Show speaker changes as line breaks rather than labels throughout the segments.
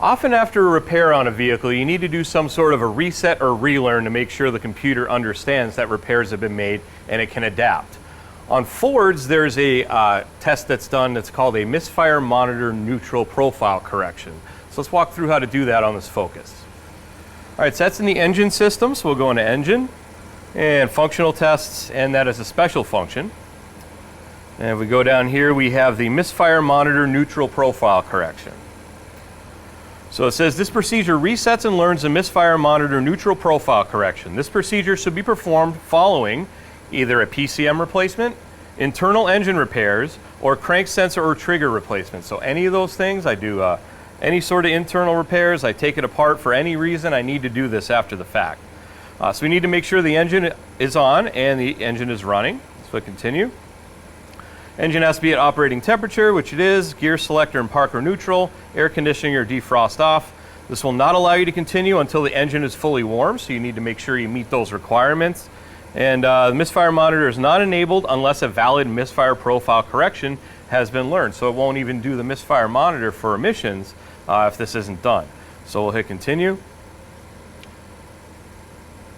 Often after a repair on a vehicle, you need to do some sort of a reset or relearn to make sure the computer understands that repairs have been made and it can adapt. On Fords, there's a test that's done that's called a Misfire Monitor Neutral Profile Correction. So let's walk through how to do that on this Focus. All right, so that's in the engine system, so we'll go into Engine and Functional Tests, and that is a special function. And if we go down here, we have the Misfire Monitor Neutral Profile Correction. So it says this procedure resets and learns the Misfire Monitor Neutral Profile Correction. This procedure should be performed following either a PCM replacement, internal engine repairs, or crank sensor or trigger replacement. So any of those things, I do any sort of internal repairs, I take it apart for any reason, I need to do this after the fact. So we need to make sure the engine is on and the engine is running. So continue. Engine has to be at operating temperature, which it is, gear selector and parker neutral, air conditioning or defrost off. This will not allow you to continue until the engine is fully warm, so you need to make sure you meet those requirements. And the Misfire Monitor is not enabled unless a valid Misfire Profile Correction has been learned. So it won't even do the Misfire Monitor for emissions if this isn't done. So we'll hit continue.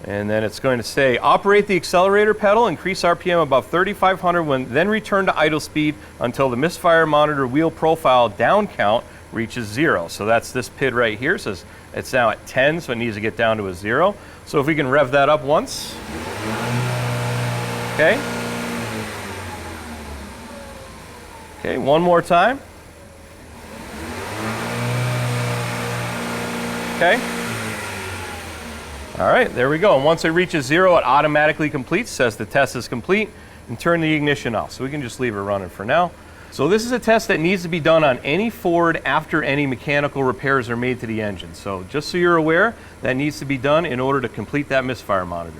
And then it's going to say, operate the accelerator pedal, increase RPM above 3,500, then return to idle speed until the Misfire Monitor wheel profile down count reaches 0. So that's this PID right here. It says it's now at 10, so it needs to get down to a 0. So if we can rev that up once. Okay. Okay, one more time. Okay. All right, there we go. And once it reaches 0, it automatically completes, says the test is complete, and turn the ignition off. So we can just leave it running for now. So this is a test that needs to be done on any Ford after any mechanical repairs are made to the engine. So just so you're aware, that needs to be done in order to complete that Misfire Monitor.